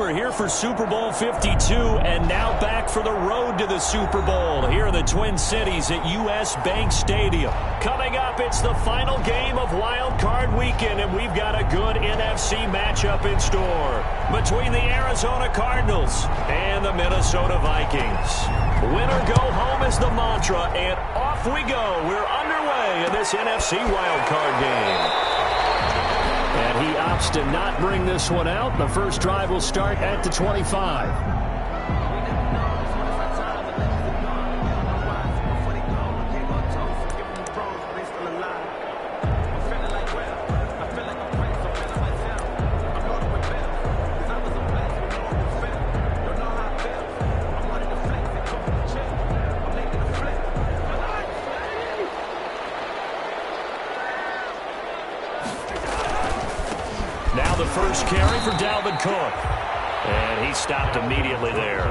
we're here for Super Bowl 52 and now back for the road to the Super Bowl here in the Twin Cities at U.S. Bank Stadium. Coming up, it's the final game of Wild Card Weekend, and we've got a good NFC matchup in store between the Arizona Cardinals and the Minnesota Vikings. Win or go home is the mantra, and off we go. We're underway in this NFC Wild Card game. And he opts to not bring this one out. The first drive will start at the 25. Now the first carry for Dalvin Cook. And he stopped immediately there.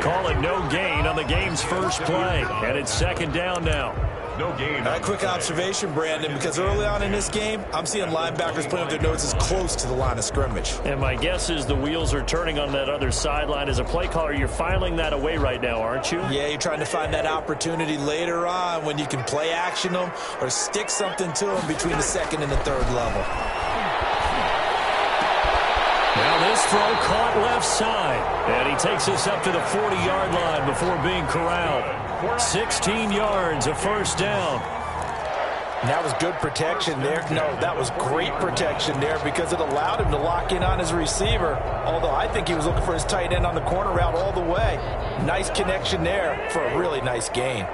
Calling no gain on the game's first play. And it's second down now. No gain. A quick observation, Brandon, because early on in this game, I'm seeing linebackers putting up their noses close to the line of scrimmage. And my guess is the wheels are turning on that other sideline. As a play caller, you're filing that away right now, aren't you? Yeah, you're trying to find that opportunity later on when you can play action them or stick something to them between the second and the third level. Now this throw caught left side. And he takes us up to the 40-yard line before being corralled. 16 yards, a first down. And that was good protection there. No, that was great protection there because it allowed him to lock in on his receiver. Although I think he was looking for his tight end on the corner route all the way. Nice connection there for a really nice gain.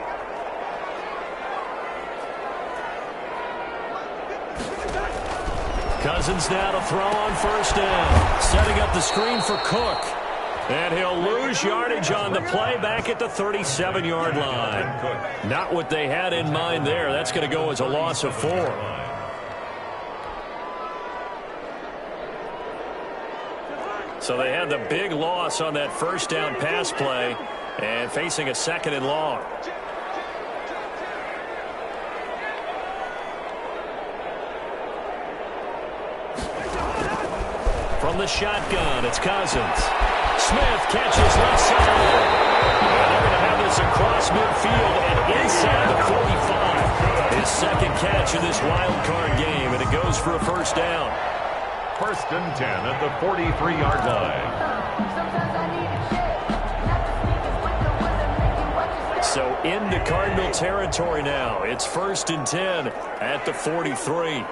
Cousins now to throw on first down. Setting up the screen for Cook. And he'll lose yardage on the play back at the 37-yard line. Not what they had in mind there. That's going to go as a loss of 4. So they had the big loss on that first down pass play and facing a second and long. From the shotgun, it's Cousins. Smith catches left side. And they're going to have this across midfield and inside the 45. His second catch of this wild card game, and it goes for a first down. First and 10 at the 43-yard line. So into Cardinal territory now. It's first and 10 at the 43.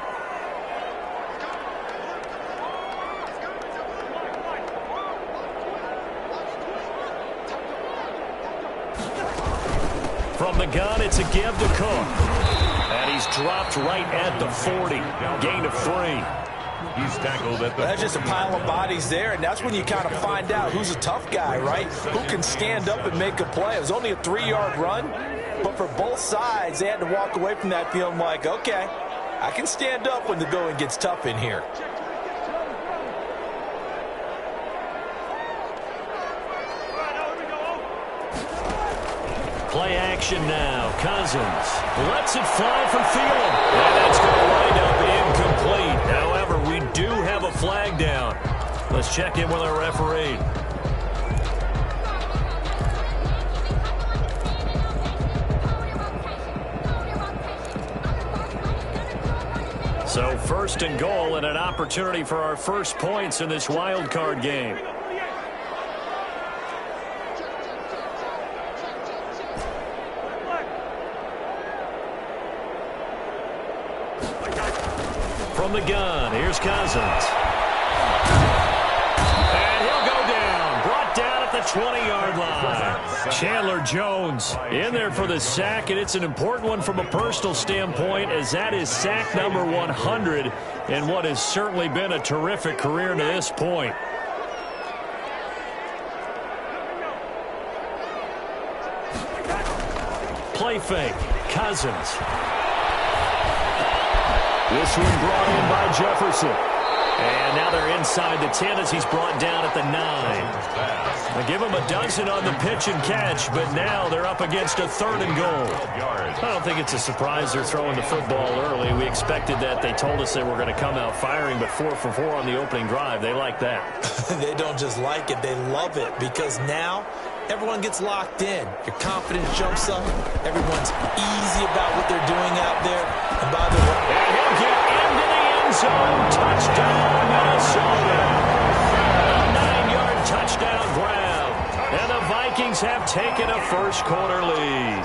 From the gun, it's a give to Cook. And he's dropped right at the 40. Gain of 3. He's tackled at the... That's just a pile of bodies there, and that's when you kind of find out who's a tough guy, right? Who can stand up and make a play. It was only a 3-yard run, but for both sides, they had to walk away from that feeling like, okay, I can stand up when the going gets tough in here. Play action now. Cousins lets it fly for Thielen. And that's going to wind up incomplete. However, we do have a flag down. Let's check in with our referee. So first and goal and an opportunity for our first points in this wild card game. From the gun, here's Cousins. And he'll go down. Brought down at the 20-yard line. Chandler Jones in there for the sack, and it's an important one from a personal standpoint, as that is sack number 100 in what has certainly been a terrific career to this point. Play fake. Cousins. This one brought in by Jefferson. And now they're inside the 10 as he's brought down at the 9. They give them a dozen on the pitch and catch, but now they're up against a 3rd and goal. I don't think it's a surprise they're throwing the football early. We expected that. They told us they were going to come out firing, but 4 for 4 on the opening drive. They like that. They don't just like it, they love it, because now everyone gets locked in. Your confidence jumps up. Everyone's easy about what they're doing out there. And by the way, and he'll get into the end zone. Touchdown, Minnesota. A 9-yard touchdown grab. And the Vikings have taken a first-quarter lead.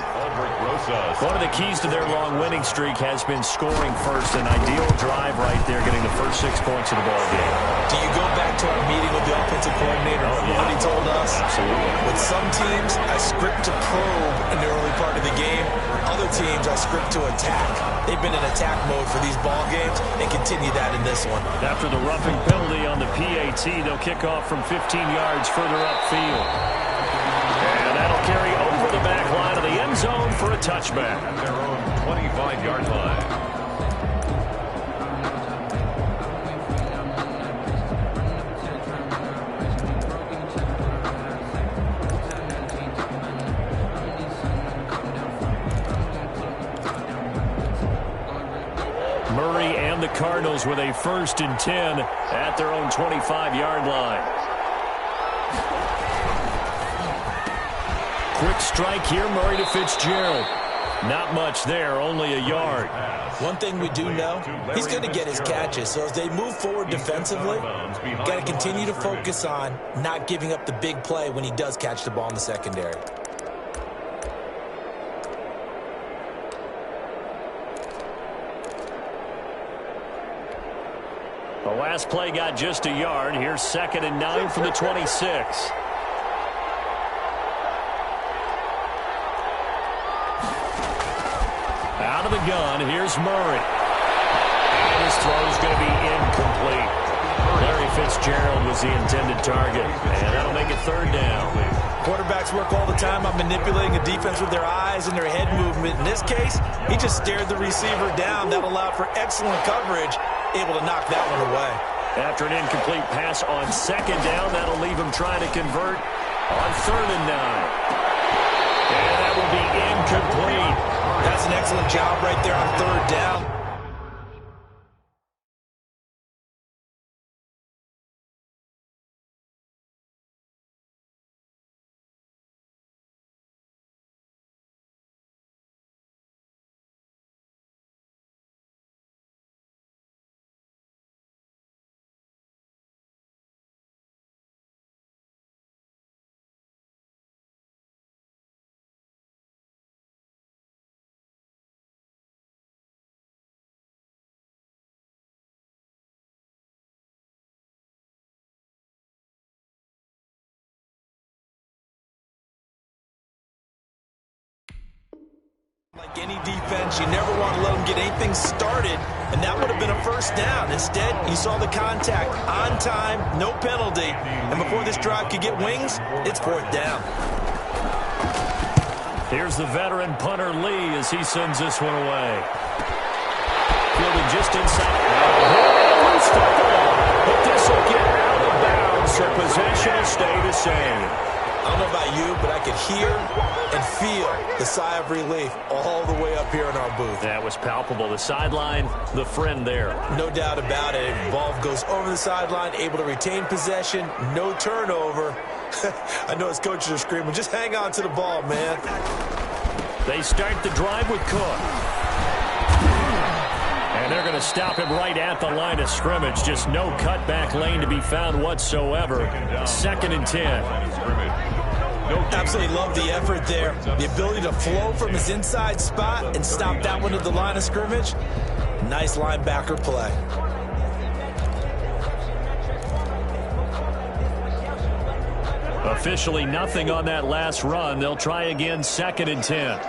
One of the keys to their long winning streak has been scoring first. An ideal drive right there, getting the first 6 points of the ball game. Do you go back to our meeting with the offensive coordinator? What he told us? Absolutely. With some teams, I script to probe in the early part of the game. Other teams, I script to attack. They've been in attack mode for these ball games and continue that in this one. After the roughing penalty on the PAT, they'll kick off from 15 yards further upfield. And that'll carry over the back line of the end zone for a touchback. At their own 25-yard line. Murray and the Cardinals with a 1st and 10 at their own 25-yard line. Quick strike here, Murray to Fitzgerald. Not much there, only a yard. One thing we do know, he's going to get his catches. So as they move forward defensively, got to continue to focus on not giving up the big play when he does catch the ball in the secondary. The last play got just a yard. Here's 2nd and 9 from the 26. Out of the gun, here's Murray. And his throw's going to be incomplete. Larry Fitzgerald was the intended target, and that'll make it 3rd down. Quarterbacks work all the time on manipulating a defense with their eyes and their head movement. In this case, he just stared the receiver down. That allowed for excellent coverage, able to knock that one away. After an incomplete pass on 2nd down, that'll leave him trying to convert on 3rd and 9. And that will be incomplete. That's an excellent job right there on 3rd down. Like any defense, you never want to let them get anything started, and that would have been a 1st down. Instead, you saw the contact on time, no penalty, and before this drive could get wings, it's 4th down. Here's the veteran punter Lee as he sends this one away. Fielded just inside. Loose football, but this will get out of bounds, so possession will stay the same. I don't know about you, but I could hear and feel the sigh of relief all the way up here in our booth. That was palpable. The sideline, the friend there. No doubt about it. Ball goes over the sideline, able to retain possession, no turnover. I know his coaches are screaming, just hang on to the ball, man. They start the drive with Cook. And they're going to stop him right at the line of scrimmage. Just no cutback lane to be found whatsoever. 2nd and 10. Absolutely love the effort there. The ability to flow from his inside spot and stop that one at the line of scrimmage. Nice linebacker play. Officially nothing on that last run. They'll try again, 2nd and 10.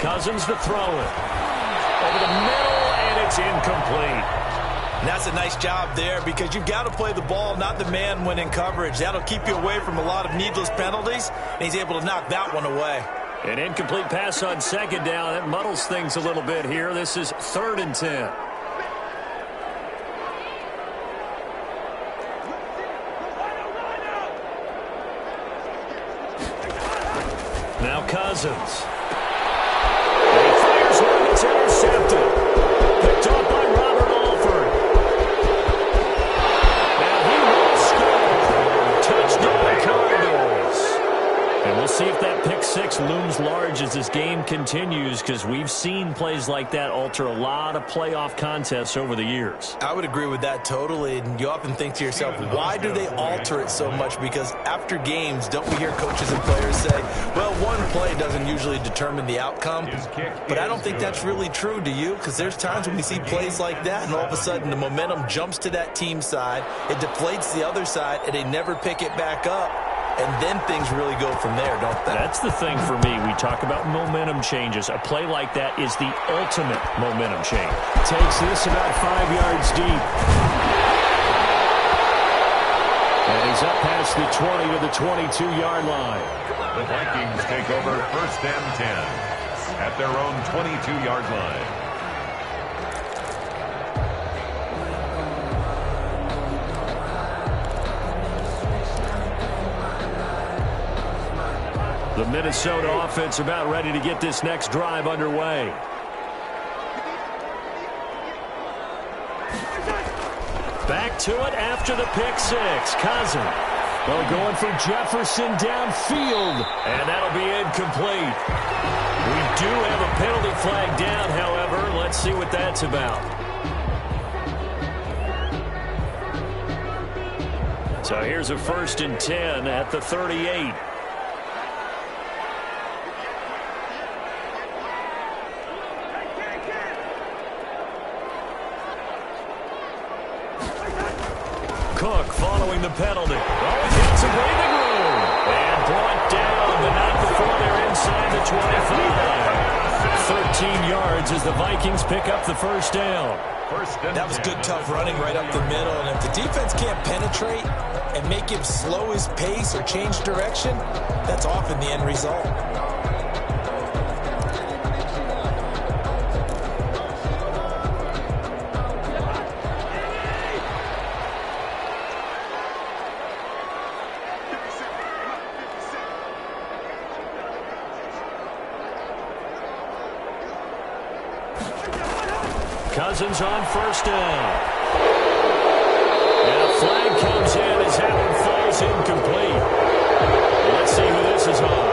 Cousins to throw it. Over the middle, and it's incomplete. And that's a nice job there because you've got to play the ball, not the man when in coverage. That'll keep you away from a lot of needless penalties, and he's able to knock that one away. An incomplete pass on 2nd down. That muddles things a little bit here. This is 3rd and 10. Cousins. And he fires one that's intercepted. Picked off by Robert Alford. Now he will score. Touchdown Cardinals. And we'll see if that pick six looms large as this game continues, because we've seen plays like that alter a lot of playoff contests over the years. I would agree with that totally. And you often think to yourself, why do they alter it so much? Because after games, don't we hear coaches and players say, well, one play doesn't usually determine the outcome. But I don't think that's really true, do you? Because there's times when we see plays like that, and all of a sudden the momentum jumps to that team side, it deflates the other side, and they never pick it back up. And then things really go from there, don't they? That's the thing for me. We talk about momentum changes. A play like that is the ultimate momentum change. Takes this about 5 yards deep. And he's up past the 20 to the 22-yard line. The Vikings take over 1st and 10 at their own 22-yard line. The Minnesota offense about ready to get this next drive underway. Back to it after the pick six. Cousins. Well, going for Jefferson downfield. And that'll be incomplete. We do have a penalty flag down, however. Let's see what that's about. So here's a 1st and 10 at the 38. Cook following the penalty. Oh, he gets some breathing room. And brought down, but not before they're inside the 25. 13 yards as the Vikings pick up the first down. That was good, tough running right up the middle. And if the defense can't penetrate and make him slow his pace or change direction, that's often the end result. Cousins on 1st down. And a flag comes in as that one falls incomplete. Let's see who this is on.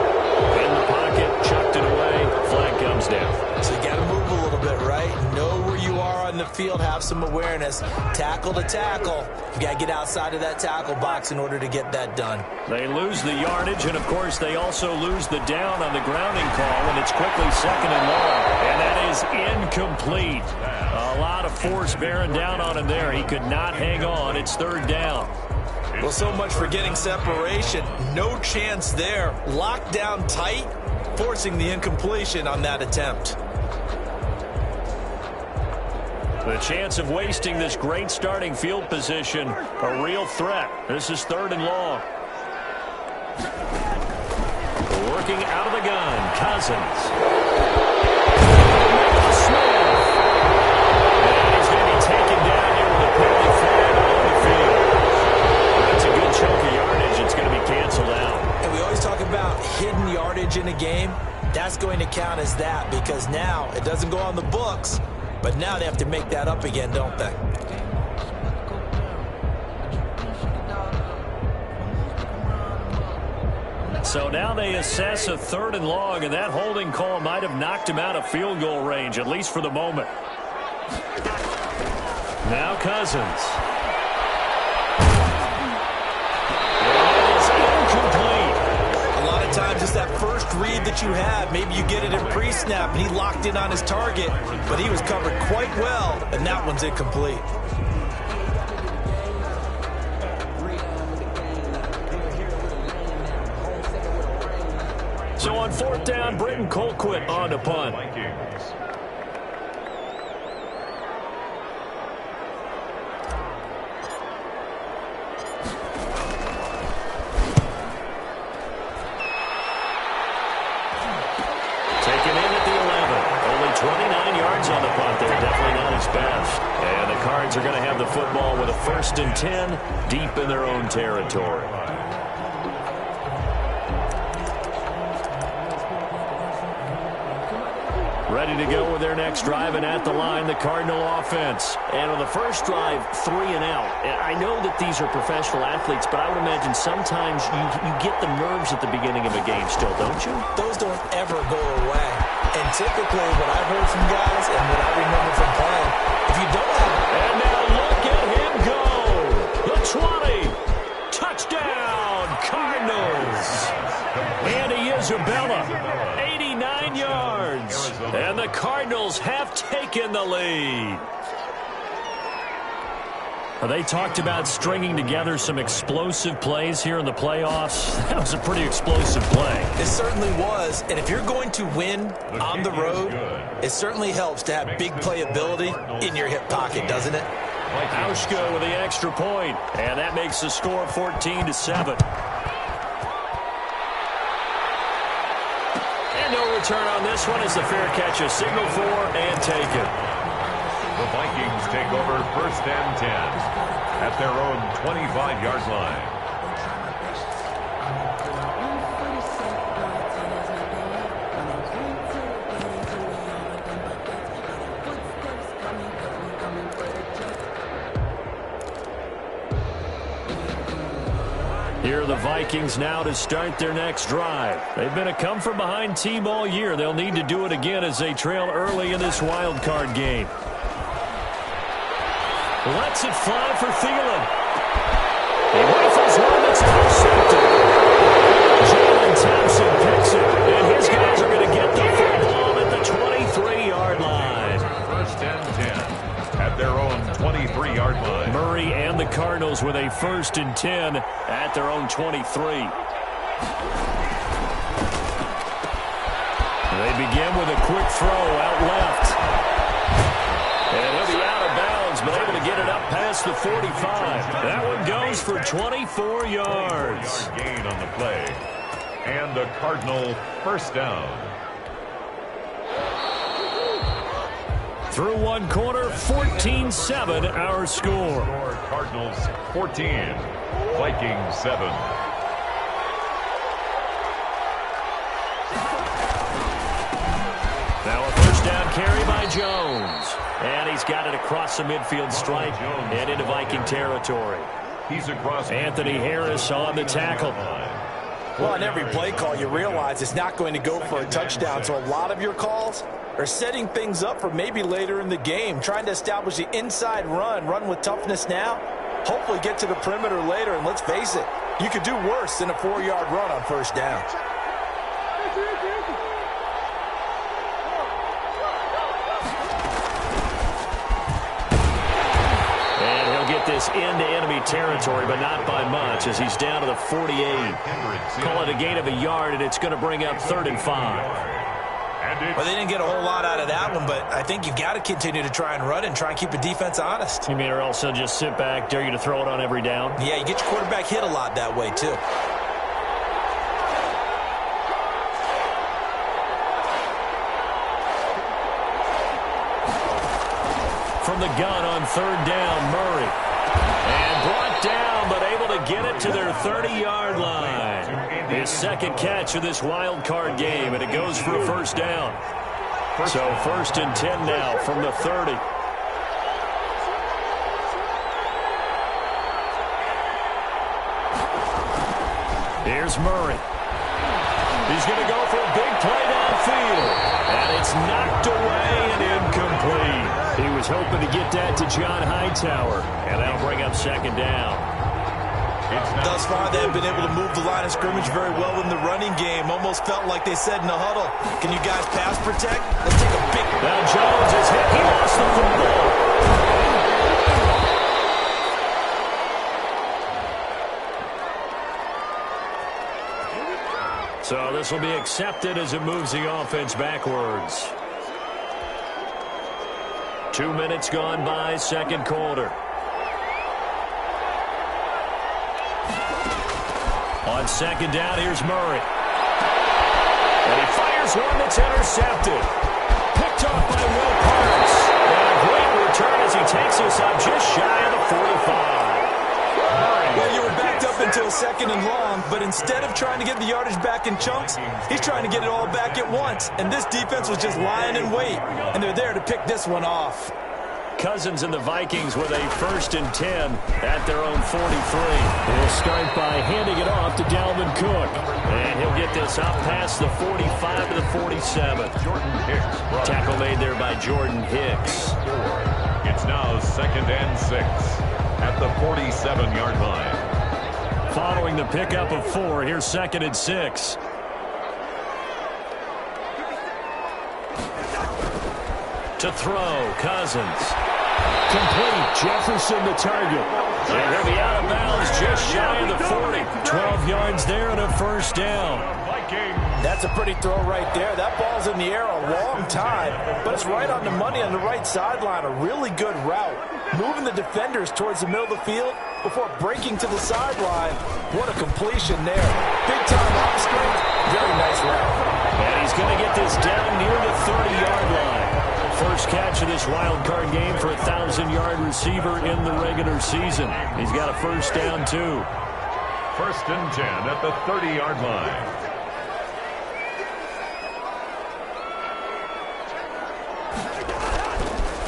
In the pocket, chucked it away. Flag comes down. So you got to move a little bit, right? Know where you are on the field, have some awareness. Tackle to tackle. You got to get outside of that tackle box in order to get that done. They lose the yardage, and of course they also lose the down on the grounding call, and it's quickly 2nd and long. And that is incomplete. A lot of force bearing down on him there. He could not hang on. It's 3rd down. Well, so much for getting separation. No chance there. Locked down tight, forcing the incompletion on that attempt. The chance of wasting this great starting field position, a real threat. This is 3rd and long. Working out of the gun, Cousins. Smith. And he's going to be taken down here with a penalty flag on the field. That's a good chunk of yardage. It's going to be canceled out. And we always talk about hidden yardage in a game. That's going to count as that, because now it doesn't go on the books, but now they have to make that up again, don't they? So now they assess a 3rd and long, and that holding call might have knocked him out of field goal range, at least for the moment. Now Cousins. It's incomplete. A lot of times it's that first read that you have. Maybe you get it in pre-snap, and he locked in on his target, but he was covered quite well, and that one's incomplete. So on 4th down, Britton Colquitt on to punt. Taken in at the 11. Only 29 yards on the punt there. Definitely not his best. And the Cards are going to have the football with a 1st and 10 deep in their own territory. Ready to go with their next drive, and at the line, the Cardinal offense. And on the first drive, 3 and out. And I know that these are professional athletes, but I would imagine sometimes you get the nerves at the beginning of a game still, don't you? Those don't ever go away. And typically, what I've heard from guys and what I remember from playing, if you don't have... And now look at him go. The 20. Touchdown, Cardinals. Andy Isabella, 89 yards. And the Cardinals have taken the lead. They talked about stringing together some explosive plays here in the playoffs. That was a pretty explosive play. It certainly was. And if you're going to win on the road, it certainly helps to have big playability in your hip pocket, doesn't it? Auschko with the extra point, and that makes the score 14-7. And no return on this one as the fair catch is signaled for and taken. The Vikings take over 1st and 10 at their own 25-yard line. Here are the Vikings now to start their next drive. They've been a come-from-behind team all year. They'll need to do it again as they trail early in this wild card game. Lets it fly for Thielen. He rifles one that's intercepted. Jalen Thompson picks it, and his guys are going to get the football at the 23-yard line. 1st and 10 at their own 23-yard line. Murray and the Cardinals with a 1st and 10 at their own 23. They begin with a quick throw out left. And he'll be out of bounds, but able to get it up past the 45. That one goes for 24 yards. Gain on the play. And a Cardinal 1st down. Through one quarter, 14-7 our score. Cardinals 14, Vikings 7. Now a 1st down carry by Jones. And he's got it across the midfield stripe and into Viking territory. He's across. Anthony Harris on the tackle. Well, on every play call, you realize it's not going to go for a touchdown. So a lot of your calls are setting things up for maybe later in the game, trying to establish the inside run with toughness now, hopefully get to the perimeter later. And let's face it, you could do worse than a 4-yard run on 1st down. This into enemy territory, but not by much, as he's down to the 48. Call it a gain of a yard, and it's going to bring up 3rd and 5. Well, they didn't get a whole lot out of that one, but I think you've got to continue to try and run and try and keep the defense honest. You mean, or else they'll just sit back, dare you to throw it on every down? Yeah, you get your quarterback hit a lot that way, too. From the gun on 3rd down, Murray. And brought down, but able to get it to their 30-yard line. His 2nd catch of this wild card game, and it goes for a 1st down. So 1st and 10 now from the 30. Here's Murray. He's going to go for a big play downfield. And it's knocked away and incomplete. He was hoping to get that to John Hightower, and that'll bring up 2nd down. Thus far, they've been able to move the line of scrimmage very well in the running game. Almost felt like they said in the huddle, can you guys pass protect? Let's take a big... Now Jones is hit. He lost the football. So this will be accepted as it moves the offense backwards. 2 minutes gone by, 2nd quarter. On 2nd down, here's Murray. And he fires one that's intercepted. Picked off by Will Parks. And a great return as he takes us up just shy of the 45. Well, you were backed up into a second and long, but instead of trying to get the yardage back in chunks, he's trying to get it all back at once. And this defense was just lying in wait, and they're there to pick this one off. Cousins and the Vikings with a 1st and 10 at their own 43. They'll start by handing it off to Dalvin Cook. And he'll get this up past the 45 to the 47. Jordan Hicks. Tackle made there by Jordan Hicks. It's now 2nd and 6 at the 47-yard line. Following the pickup of 4, here's 2nd and 6. To throw, Cousins. Complete, Jefferson the target. And he'll be out of bounds just shy of the 40. 12 yards there and a 1st down. That's a pretty throw right there. That ball's in the air a long time, but it's right on the money on the right sideline. A really good route. Moving the defenders towards the middle of the field before breaking to the sideline. What a completion there. Big time off screen. Very nice route. And he's going to get this down near the 30-yard line. First catch of this wild card game for a 1,000-yard receiver in the regular season. He's got a 1st down, too. 1st and 10 at the 30-yard line.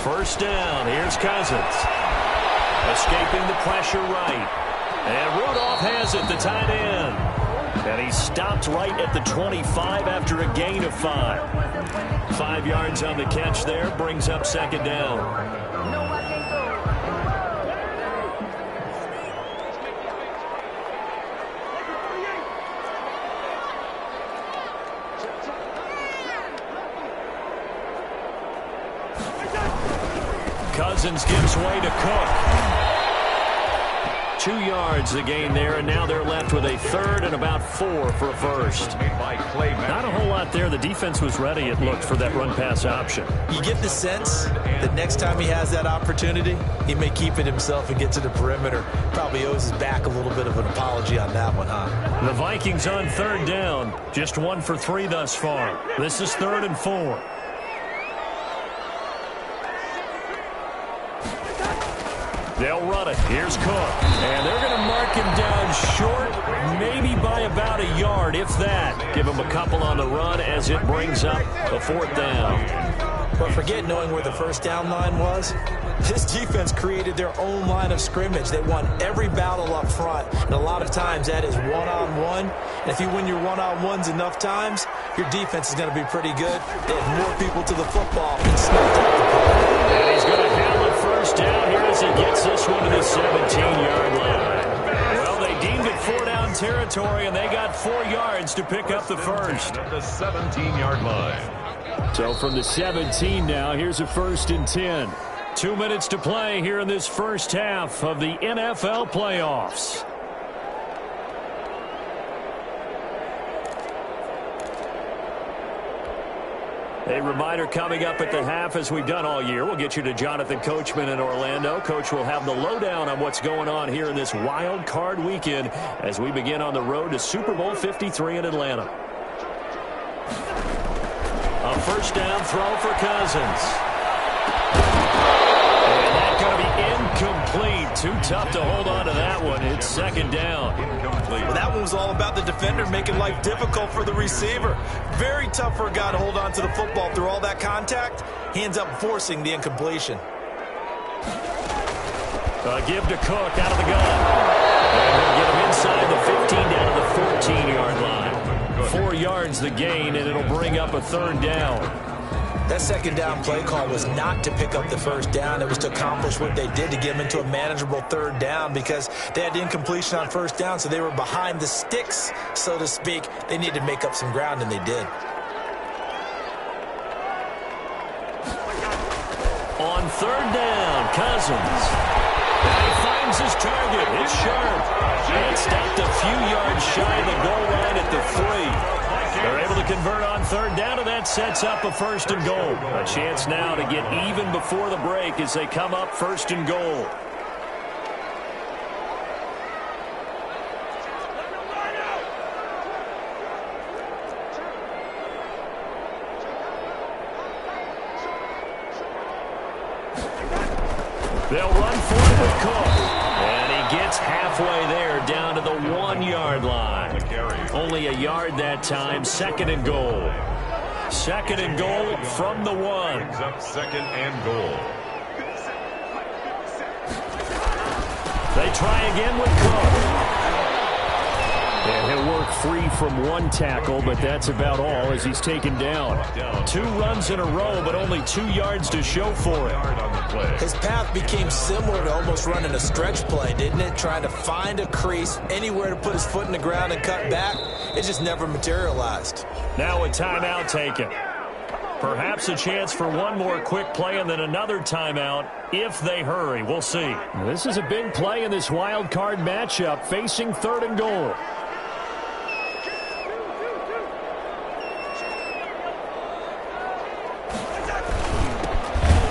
First down. Here's Cousins. Escaping the pressure right. And Rudolph has it, the tight end. And he stopped right at the 25 after a gain of 5. 5 yards on the catch there, brings up 2nd down. Cousins gives way to Cook. 2 yards the gain there, and now they're left with a 3rd and about 4 for a 1st. Not a whole lot there. The defense was ready, it looked, for that run-pass option. You get the sense that next time he has that opportunity, he may keep it himself and get to the perimeter. Probably owes his back a little bit of an apology on that one, huh? The Vikings on 3rd down. Just 1 for 3 thus far. This is 3rd and 4. They'll run it. Here's Cook. And they're going to mark him down short, maybe by about a yard, if that. Give him a couple on the run as it brings up a 4th down. But forget knowing where the 1st down line was. This defense created their own line of scrimmage. They won every battle up front. And a lot of times that is one-on-one. And if you win your one-on-ones enough times, your defense is going to be pretty good. They have more people to the football and snuffed out the play. And he's going to have a 1st down here as he gets this one to the 17-yard line. Well, they deemed it 4-down territory, and they got 4 yards to pick up the 1st. At the 17-yard line. So from the 17 now, here's a 1st and 10. 2 minutes to play here in this first half of the NFL playoffs. A reminder coming up at the half, as we've done all year. We'll get you to Jonathan Coachman in Orlando. Coach will have the lowdown on what's going on here in this wild card weekend as we begin on the road to Super Bowl 53 in Atlanta. A 1st down throw for Cousins. And that's going to be incomplete. Too tough to hold on to that one. It's 2nd down. Incomplete. Well, that one was all about the defender making life difficult for the receiver. Very tough for a guy to hold on to the football through all that contact. He ends up forcing the incompletion. Give to Cook out of the gun. And they'll get him inside the 15 down to the 14-yard line. 4 yards the gain, and it'll bring up a 3rd down. That 2nd down play call was not to pick up the 1st down. It was to accomplish what they did to get them into a manageable 3rd down because they had incompletion on 1st down, so they were behind the sticks, so to speak. They needed to make up some ground, and they did. On 3rd down, Cousins. And he finds his target. It's sharp. And stopped a few yards shy of the goal line at the 3. They're able to convert on 3rd down, and that sets up a 1st and goal. A chance now to get even before the break as they come up 1st and goal. They'll run for it with Cook. And he gets halfway there, down to the 1 5-yard line. Only a yard that time. Second and goal. Second and goal from the 1. Brings up second and goal. They try again with Cook. And he'll work free from one tackle, but that's about all as he's taken down. 2 runs in a row, but only 2 yards to show for it. His path became similar to almost running a stretch play, didn't it? Trying to find a crease, anywhere to put his foot in the ground and cut back. It just never materialized. Now a timeout taken. Perhaps a chance for one more quick play and then another timeout if they hurry. We'll see. This is a big play in this wild card matchup facing 3rd and goal.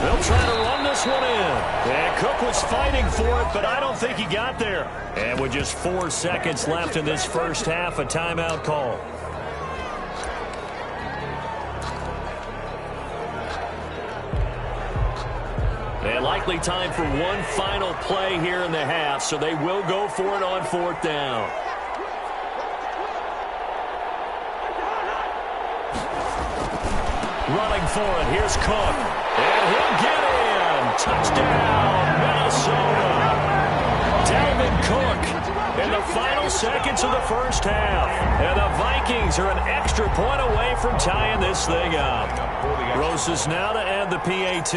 They'll try to run this one in. And Cook was fighting for it, but I don't think he got there. And with just 4 seconds left in this first half, a timeout call. And likely time for one final play here in the half, so they will go for it on 4th down. Running for it, here's Cook. And he'll get in. Touchdown, Minnesota. Dalvin Cook in the final seconds of the first half. And the Vikings are an extra point away from tying this thing up. Rosas now to add the PAT.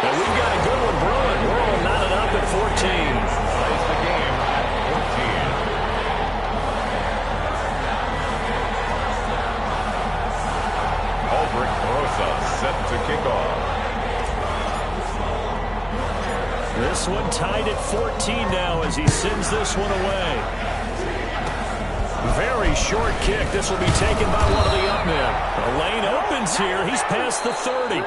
And we've got a good one brewing. We're all knotted up at 14. Ties the game, 14. Albrecht Rosa set to kick off. This one tied at 14 now as he sends this one away. Very short kick. This will be taken by one of the up men. The lane opens here. He's past the 30.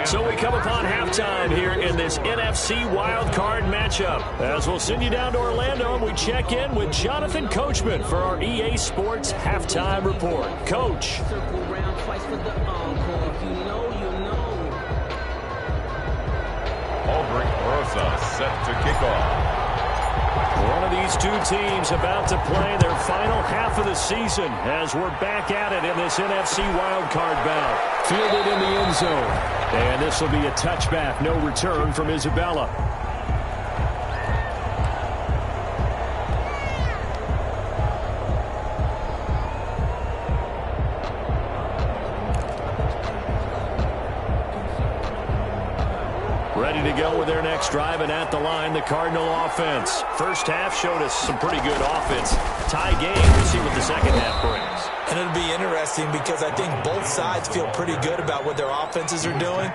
So we come upon halftime here in this NFC wild card matchup. As we'll send you down to Orlando and we check in with Jonathan Coachman for our EA Sports halftime report. Coach. Albrecht Rosa set to kick off. One of these two teams about to play their final half of the season as we're back at it in this NFC wildcard bout. Fielded in the end zone. And this will be a touchback. No return from Isabella. Ready to go with their next drive, and at the line, the Cardinal offense. First half showed us some pretty good offense. Tie game. We'll see what the second half brings. And it'll be interesting because I think both sides feel pretty good about what their offenses are doing.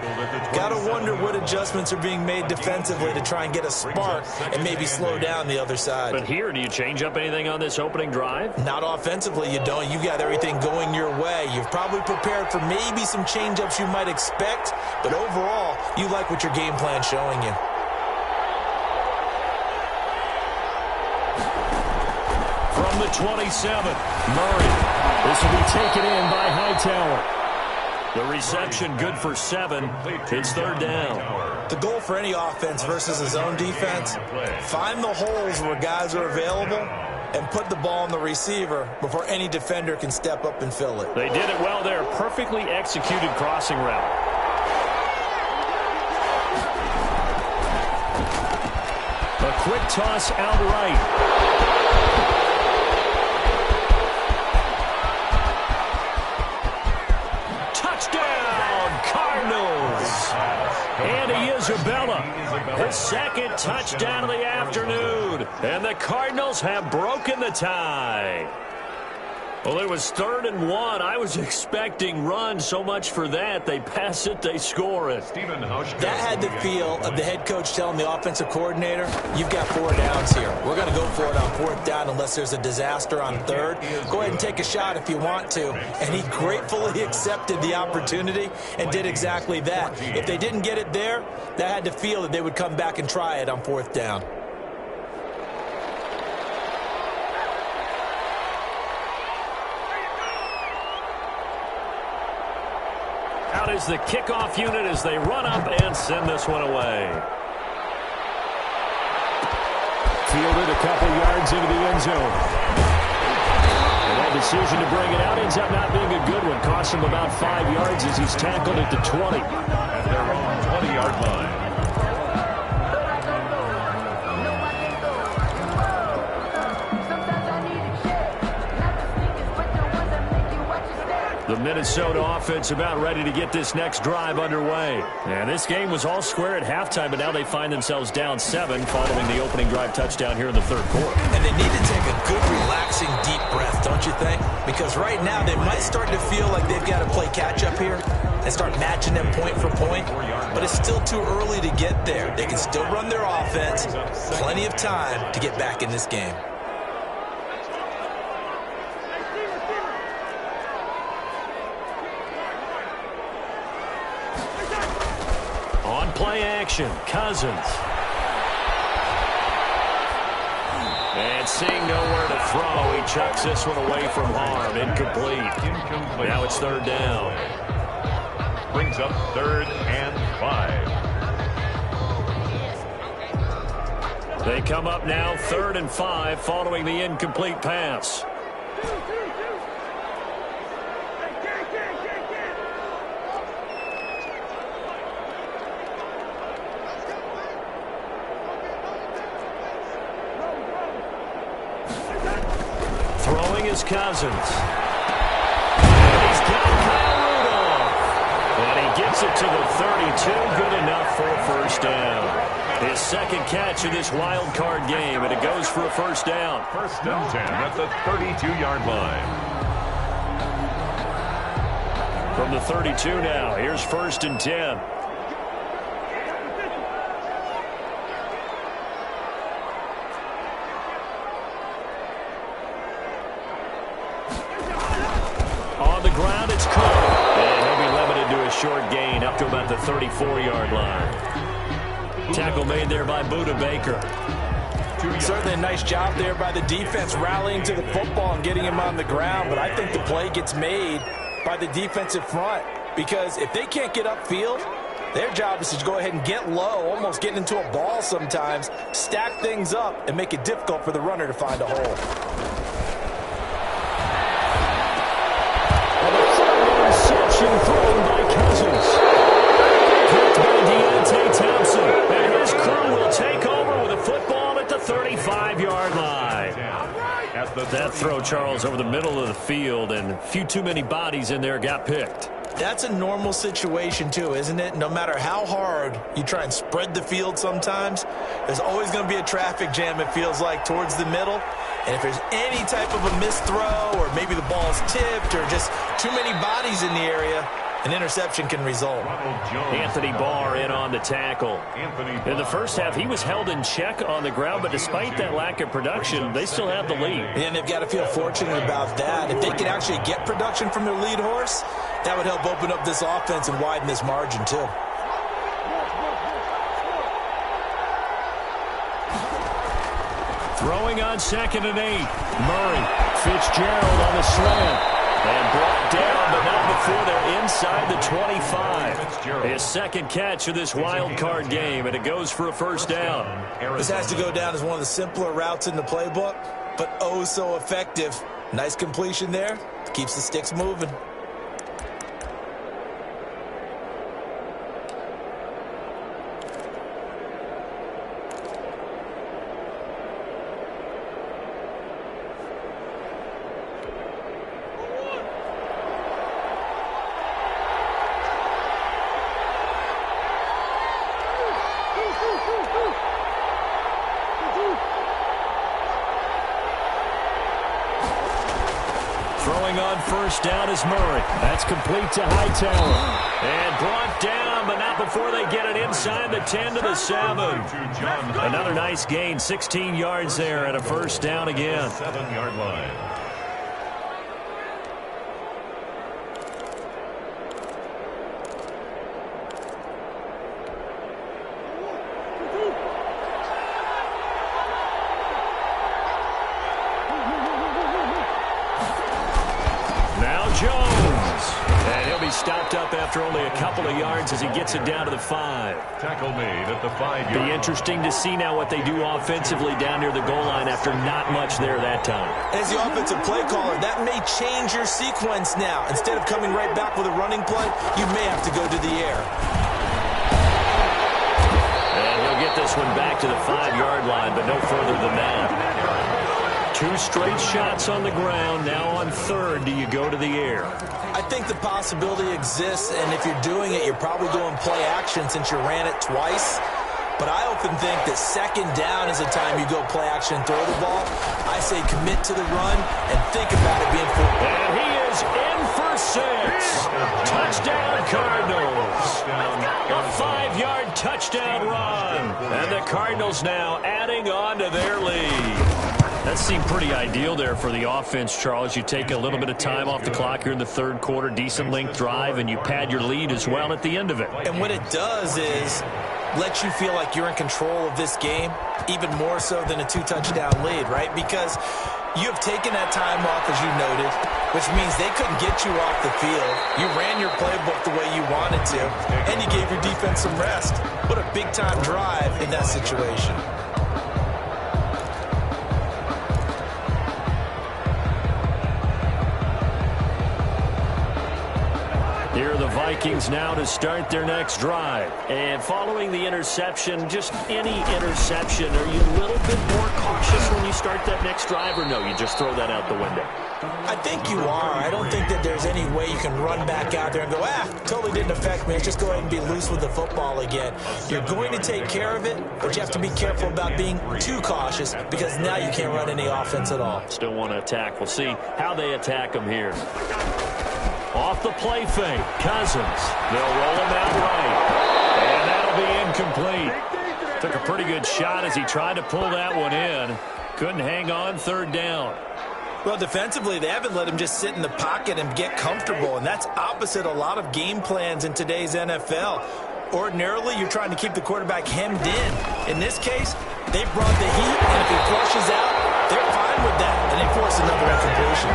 Got to wonder what adjustments are being made defensively to try and get a spark and maybe slow down the other side. But here, do you change up anything on this opening drive? Not offensively, you don't. You got everything going your way. You've probably prepared for maybe some change-ups you might expect, but overall, you like what your game plan's showing you. From the 27, Murray. This will be taken in by Hightower. The reception good for 7. It's 3rd down. The goal for any offense versus his own defense, find the holes where guys are available and put the ball on the receiver before any defender can step up and fill it. They did it well there. Perfectly executed crossing route. A quick toss out right. Andy Isabella, his second touchdown of the afternoon. And the Cardinals have broken the tie. Well, it was 3rd and 1. I was expecting run. So much for that. They pass it, they score it. That had the feel of the head coach telling the offensive coordinator, you've got 4 downs here. We're going to go for it on 4th down unless there's a disaster on 3rd. Go ahead and take a shot if you want to. And he gratefully accepted the opportunity and did exactly that. If they didn't get it there, that had to feel that they would come back and try it on 4th down. Out is the kickoff unit as they run up and send this one away. Fielded a couple yards into the end zone. And that decision to bring it out ends up not being a good one. Costs him about 5 yards as he's tackled at the 20. At their own 20-yard line. The Minnesota offense about ready to get this next drive underway. And this game was all square at halftime, but now they find themselves down 7 following the opening drive touchdown here in the third quarter. And they need to take a good, relaxing, deep breath, don't you think? Because right now they might start to feel like they've got to play catch-up here and start matching them point for point. But it's still too early to get there. They can still run their offense. Plenty of time to get back in this game. Play action, Cousins. And seeing nowhere to throw, he chucks this one away from harm. Incomplete. Now it's third down. Brings up 3rd and 5. They come up now 3rd and 5 following the incomplete pass. Cousins. And he's got Kyle Rudolph. And he gets it to the 32. Good enough for a first down. His second catch of this wild card game, and it goes for a first down. 1st and 10 at the 32-yard line. From the 32 now, here's 1st and 10. Ground, it's caught. And he'll be limited to a short gain up to about the 34-yard line. Tackle made there by Buda Baker. Certainly a nice job there by the defense rallying to the football and getting him on the ground. But I think the play gets made by the defensive front. Because if they can't get upfield, their job is to go ahead and get low, almost getting into a ball sometimes, stack things up, and make it difficult for the runner to find a hole. Thrown by Cousins. Picked by Deontay Thompson. And his crew will take over with a football at the 35-yard line. That throw, Charles, over the middle of the field, and a few too many bodies in there got picked. That's a normal situation, too, isn't it? No matter how hard you try and spread the field sometimes, there's always going to be a traffic jam, it feels like, towards the middle. And if there's any type of a missed throw or maybe the ball's tipped or just too many bodies in the area, an interception can result. Anthony Barr in on the tackle. In the first half, he was held in check on the ground, but despite that lack of production, they still have the lead. And they've got to feel fortunate about that. If they can actually get production from their lead horse, that would help open up this offense and widen this margin, too. Throwing on 2nd and 8. Murray. Fitzgerald on the slant. And brought down, but not before they're inside the 25. His second catch of this wild card game, and it goes for a first down. This has to go down as one of the simpler routes in the playbook, but oh so effective. Nice completion there. Keeps the sticks moving. Throwing on first down is Murray. That's complete to Hightower. And brought down, but not before they get it inside the 10 to the 7. Another nice gain, 16 yards there, and a first down again. 7-yard line. stopped up after only a couple of yards as he gets it down to the 5. Tackle made at the 5-yard. Be interesting to see now what they do offensively down near the goal line after not much there that time. As the offensive play caller, that may change your sequence now. Instead of coming right back with a running play, you may have to go to the air. And he'll get this one back to the 5-yard line, but no further than that. 2 straight shots on the ground. Now on third, do you go to the air? I think the possibility exists, and if you're doing it, you're probably going play action since you ran it twice. But I often think that second down is the time you go play action and throw the ball. I say commit to the run and think about it being full. And he is in for 6. Touchdown, Cardinals. A 5-yard touchdown run. And the Cardinals now adding on to their lead. That seemed pretty ideal there for the offense, Charles. You take a little bit of time off the clock here in the third quarter, decent length drive, and you pad your lead as well at the end of it. And what it does is let you feel like you're in control of this game, even more so than a 2-touchdown lead, right? Because you have taken that time off, as you noted, which means they couldn't get you off the field. You ran your playbook the way you wanted to, and you gave your defense some rest. What a big-time drive in that situation. Here are the Vikings now to start their next drive. And following the interception, just any interception, are you a little bit more cautious when you start that next drive, or no, you just throw that out the window? I think you are. I don't think that there's any way you can run back out there and go, totally didn't affect me. Let's just go ahead and be loose with the football again. You're going to take care of it, but you have to be careful about being too cautious because now you can't run any offense at all. Still want to attack. We'll see how they attack them here. Off the play fake, Cousins. They'll roll him out right. And that'll be incomplete. Took a pretty good shot as he tried to pull that one in. Couldn't hang on third down. Well, defensively, they haven't let him just sit in the pocket and get comfortable, and that's opposite a lot of game plans in today's NFL. Ordinarily, you're trying to keep the quarterback hemmed in. In this case, they brought the heat, and if he flushes out, they're fine with that, and they force another incompletion.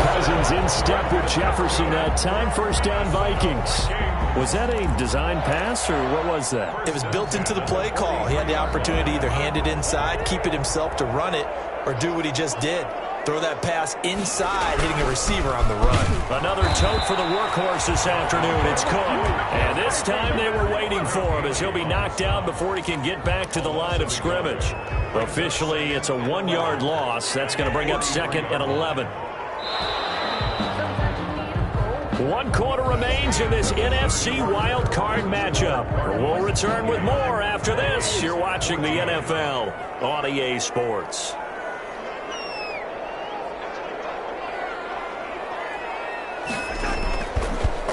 Cousins in step with Jefferson that time. First down, Vikings. Was that a design pass, or what was that? It was built into the play call. He had the opportunity to either hand it inside, keep it himself to run it, or do what he just did. Throw that pass inside, hitting a receiver on the run. Another tote for the workhorse this afternoon. It's Cook. And this time they were waiting for him as he'll be knocked down before he can get back to the line of scrimmage. Officially, it's a 1-yard loss. That's going to bring up second and 11. 1 quarter remains in this NFC wildcard matchup. We'll return with more after this. You're watching the NFL on EA Sports.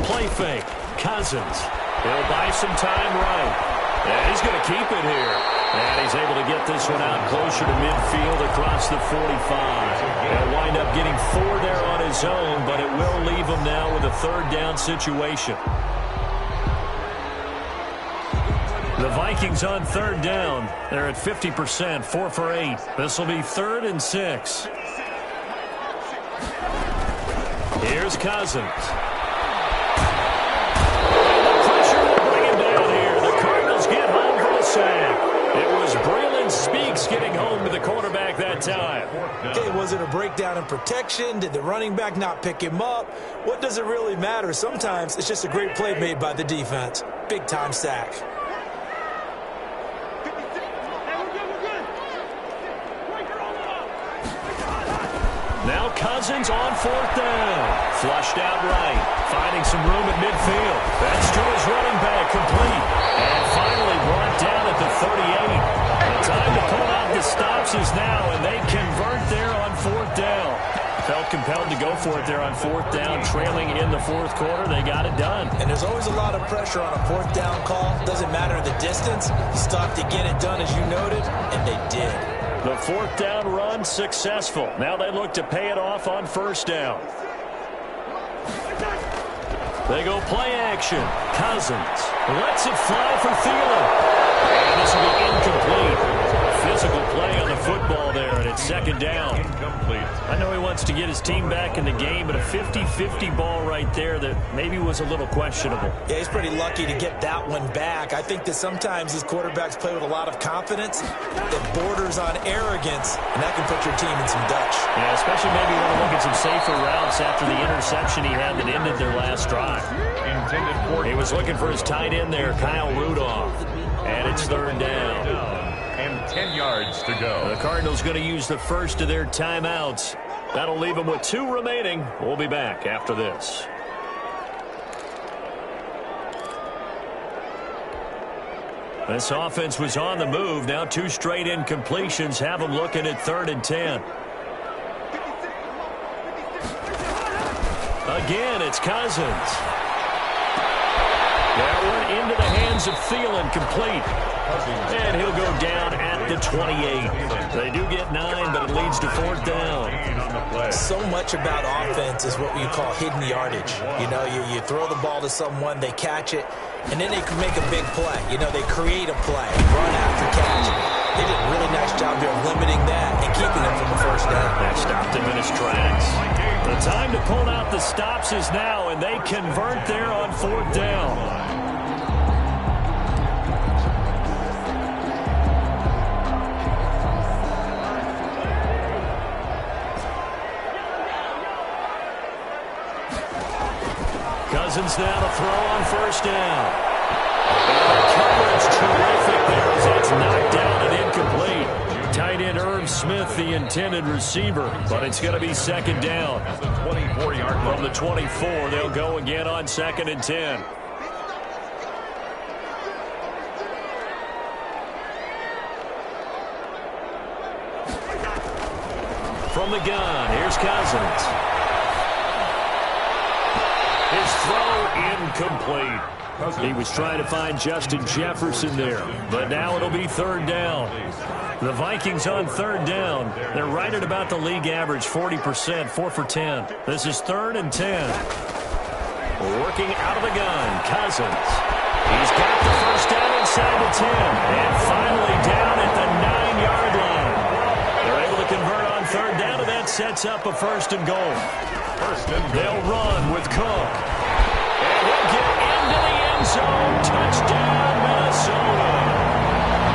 Play fake. Cousins. He'll buy some time right. And he's going to keep it here. And he's able to get this one out closer to midfield across the 45. He'll wind up getting 4 there on his own, but it will leave him now with a third down situation. The Vikings on third down. They're at 50%, 4 for 8. This will be 3rd and 6. Here's Cousins. It was Braylon Speaks getting home to the quarterback that time. Okay, was it a breakdown in protection? Did the running back not pick him up? What does it really matter? Sometimes it's just a great play made by the defense. Big-time sack. Now Cousins on 4th down. Flushed out right. Finding some room at midfield. That's to his running back, complete. And finally brought down at the 38. The time to pull out the stops is now, and they convert there on 4th down. Felt compelled to go for it there on 4th down, trailing in the 4th quarter. They got it done. And there's always a lot of pressure on a 4th down call. Doesn't matter the distance. Stop to get it done, as you noted, and they did. The 4th down run successful. Now they look to pay it off on 1st down. They go play action. Cousins lets it fly for Thielen. And this will be incomplete. physical play on the football there, and it's second down. Incomplete. I know he wants to get his team back in the game, but a 50-50 ball right there that maybe was a little questionable. Yeah, he's pretty lucky to get that one back. I think that sometimes these quarterbacks play with a lot of confidence that borders on arrogance, and that can put your team in some Dutch. Yeah, especially maybe want to look at some safer routes after the interception he had that ended their last drive. Intended for. He was looking for his tight end there, Kyle Rudolph. And it's third down. And 10 yards to go. The Cardinals going to use the first of their timeouts. That'll leave them with 2 remaining. We'll be back after this. This offense was on the move. Now 2 straight incompletions have them looking at 3rd and 10. Again, it's Cousins. That one into the hands of Thielen, complete. And he'll go down at the 28. They do get 9, but it leads to 4th down. So much about offense is what we call hidden yardage. You know, you throw the ball to someone, they catch it, and then they can make a big play. You know, they create a play, run after catch. They did a really nice job there of limiting that and keeping them from the first down. That stopped him in his tracks. The time to pull out the stops is now, and they convert there on 4th down. Cousins now to throw on 1st down. The coverage terrific there as that's knocked down and incomplete. Tight end Irv Smith, the intended receiver, but it's going to be 2nd down. From the 24, they'll go again on 2nd and 10. From the gun, here's Cousins. His throw incomplete. He was trying to find Justin Jefferson there, but now it'll be 3rd down. The Vikings on 3rd down. They're right at about the league average, 40%, 4 for 10. This is 3rd and 10. Working out of the gun, Cousins. He's got the 1st down inside the 10, and finally down at the 9-yard line. They're able to convert on 3rd down, and that sets up a 1st and goal. They'll run with Cook. And he'll get into the end zone. Touchdown, Minnesota.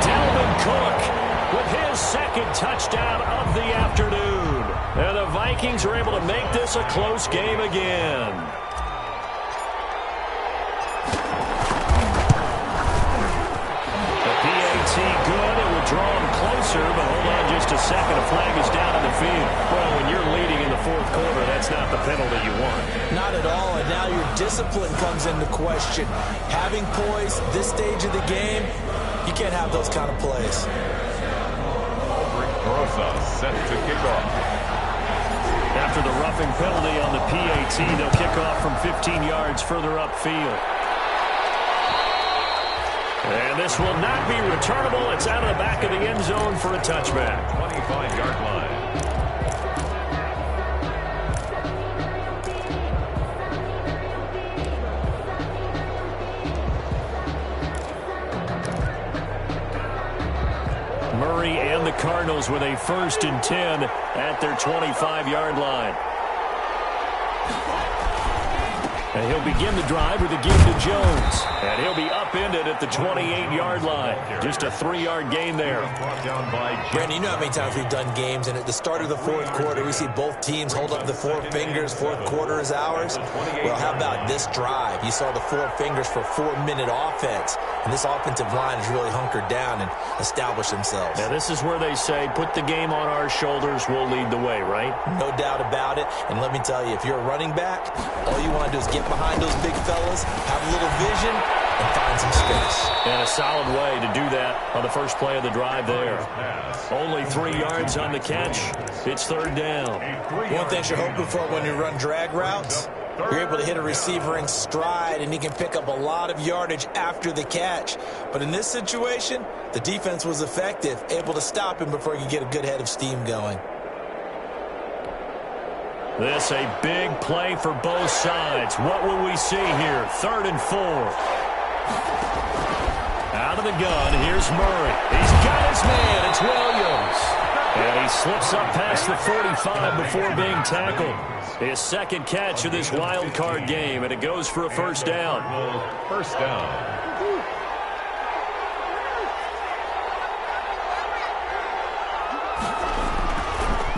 Dalvin Cook with his 2nd touchdown of the afternoon. And the Vikings are able to make this a close game again. The PAT good. It will draw him closer, but hold on just a second. A flag is down in the field. Well, when you're leading in the 4th quarter, that's not the penalty you want. Not at all, and now your discipline comes into question. Having poise this stage of the game, you can't have those kind of plays. Rosa set to kick off. After the roughing penalty on the PAT, they'll kick off from 15 yards further upfield. And this will not be returnable. It's out of the back of the end zone for a touchback. 25-yard line. Murray and the Cardinals with a 1st and 10 at their 25-yard line. And he'll begin the drive with a give to Jones. And he'll be upended at the 28-yard line. Just a 3-yard gain there. Brandon, you know how many times we've done games, and at the start of the 4th quarter, we see both teams hold up the 4 fingers, 4th quarter is ours. Well, how about this drive? You saw the 4 fingers for 4-minute offense, and this offensive line has really hunkered down and established themselves. Now, this is where they say, put the game on our shoulders, we'll lead the way, right? No doubt about it, and let me tell you, if you're a running back, all you want to do is get behind those big fellas, have a little vision, and find some space. And a solid way to do that on the first play of the drive there. Only 3 yards on the catch. It's 3rd down. One thing you're hoping for when you run drag routes, you're able to hit a receiver in stride, and he can pick up a lot of yardage after the catch. But in this situation, the defense was effective, able to stop him before he could get a good head of steam going. This a big play for both sides. What will we see here? 3rd and 4. Out of the gun. Here's Murray. He's got his man. It's Williams. And he slips up past the 45 before being tackled. His second catch of this wild card game, and it goes for a first down. First down.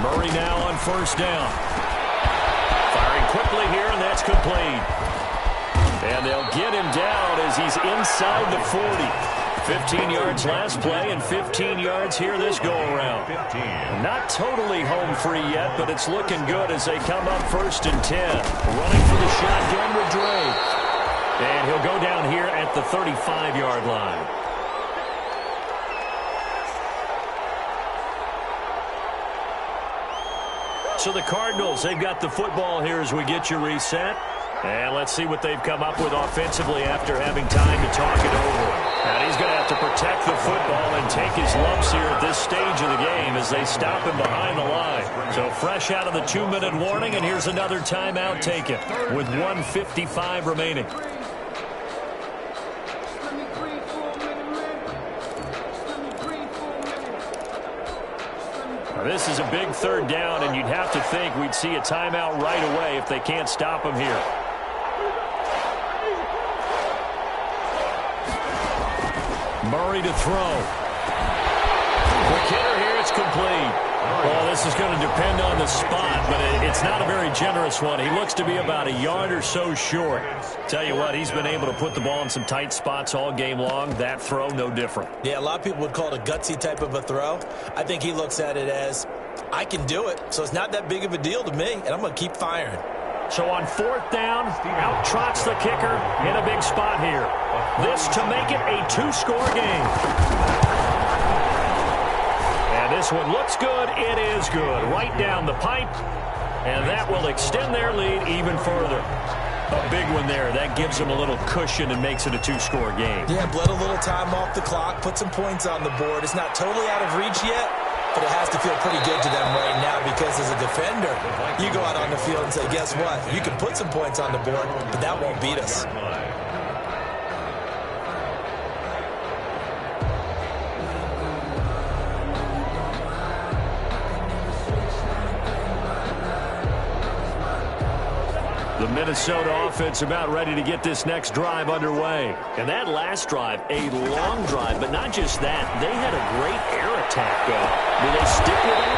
Murray now on first down. Firing quickly here, and that's complete. And they'll get him down as he's inside the 40. 15 yards last play and 15 yards here this go-around. 15. Not totally home free yet, but it's looking good as they come up first and 10. Running for the shotgun with Drake. And he'll go down here at the 35-yard line. So the Cardinals, they've got the football here as we get you reset. And let's see what they've come up with offensively after having time to talk it over. And he's going to have to protect the football and take his lumps here at this stage of the game as they stop him behind the line. So fresh out of the 2-minute warning, and here's another timeout taken with 1:55 remaining. This is a big third down, and you'd have to think we'd see a timeout right away if they can't stop him here. Murray to throw. Quick hitter here, it's complete. Well, this is going to depend on the spot, but it's not a very generous one. He looks to be about a yard or so short. Tell you what, he's been able to put the ball in some tight spots all game long. That throw, no different. Yeah, a lot of people would call it a gutsy type of a throw. I think he looks at it as, I can do it, so it's not that big of a deal to me, and I'm going to keep firing. So on fourth down, out trots the kicker in a big spot here. This to make it a 2-score game. And this one looks good. It is good. Right down the pipe. And that will extend their lead even further. A big one there. That gives them a little cushion and makes it a 2-score game. Yeah, bled a little time off the clock, put some points on the board. It's not totally out of reach yet, but it has to feel pretty good to them right now because as a defender, you go out on the field and say, guess what? You can put some points on the board, but that won't beat us. The Minnesota offense about ready to get this next drive underway. And that last drive, a long drive, but not just that. They had a great air attack going. Do they stick with it?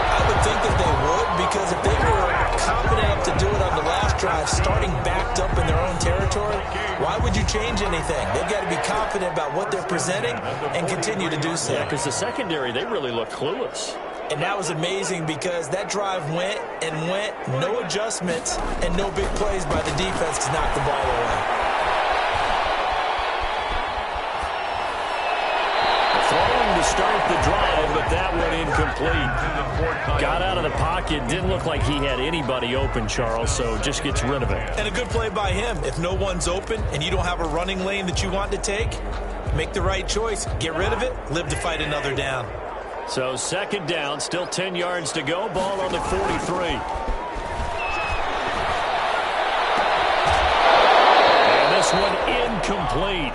I would think that they would, because if they were confident enough to do it on the last drive, starting backed up in their own territory, why would you change anything? They've got to be confident about what they're presenting and continue to do so. Yeah, because the secondary, they really look clueless. And that was amazing because that drive went and went, no adjustments, and no big plays by the defense to knock the ball away. Throwing to start the drive, but that one incomplete. Got out of the pocket, didn't look like he had anybody open, Charles, so just gets rid of it. And a good play by him. If no one's open and you don't have a running lane that you want to take, make the right choice. Get rid of it, live to fight another down. So second down, still 10 yards to go. Ball on the 43. And this one incomplete.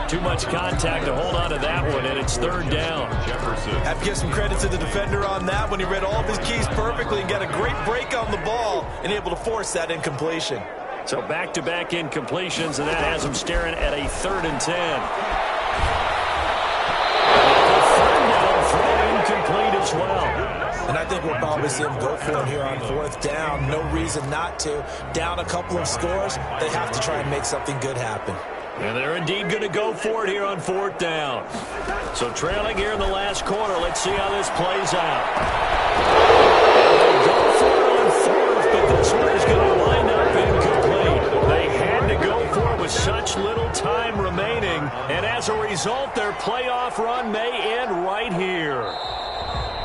Too much contact to hold on to that one, and it's third down. Jefferson. Have to give some credit to the defender on that when he read all of his keys perfectly and got a great break on the ball and able to force that incompletion. So back-to-back incompletions, and that has him staring at a 3rd and 10. Complete as well. And I think we'll probably see him go for it here on 4th down. No reason not to. Down a couple of scores, they have to try and make something good happen. And they're indeed going to go for it here on 4th down. So trailing here in the last quarter. Let's see how this plays out. They go for it on 4th, but this one is going to wind up incomplete. They had to go for it with such little time remaining. And as a result, their playoff run may end right here.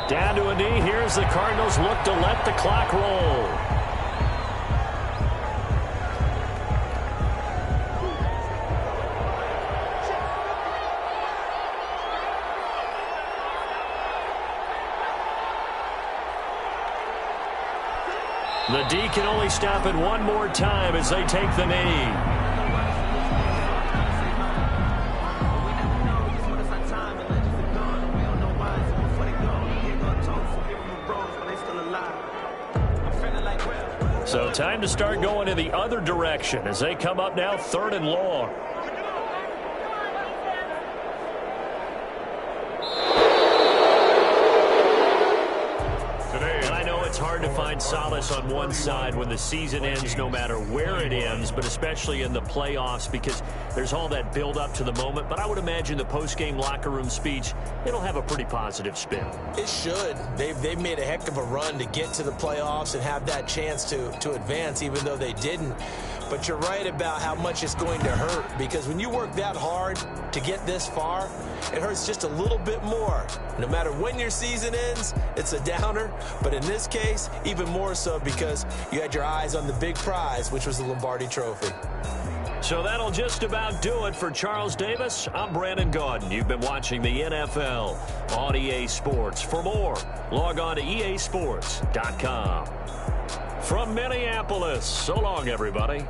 Down to a knee. Here's the Cardinals look to let the clock roll. The D can only stop it one more time as they take the knee. Time to start going in the other direction as they come up now 3rd and long. It's hard to find solace on one side when the season ends, no matter where it ends, but especially in the playoffs because there's all that build up to the moment. But I would imagine the post-game locker room speech, it'll have a pretty positive spin. It should. They've made a heck of a run to get to the playoffs and have that chance to advance, even though they didn't. But you're right about how much it's going to hurt because when you work that hard to get this far, it hurts just a little bit more. No matter when your season ends, it's a downer. But in this case, even more so because you had your eyes on the big prize, which was the Lombardi Trophy. So that'll just about do it for Charles Davis. I'm Brandon Gaudin. You've been watching the NFL on EA Sports. For more, log on to easports.com. From Minneapolis, so long, everybody.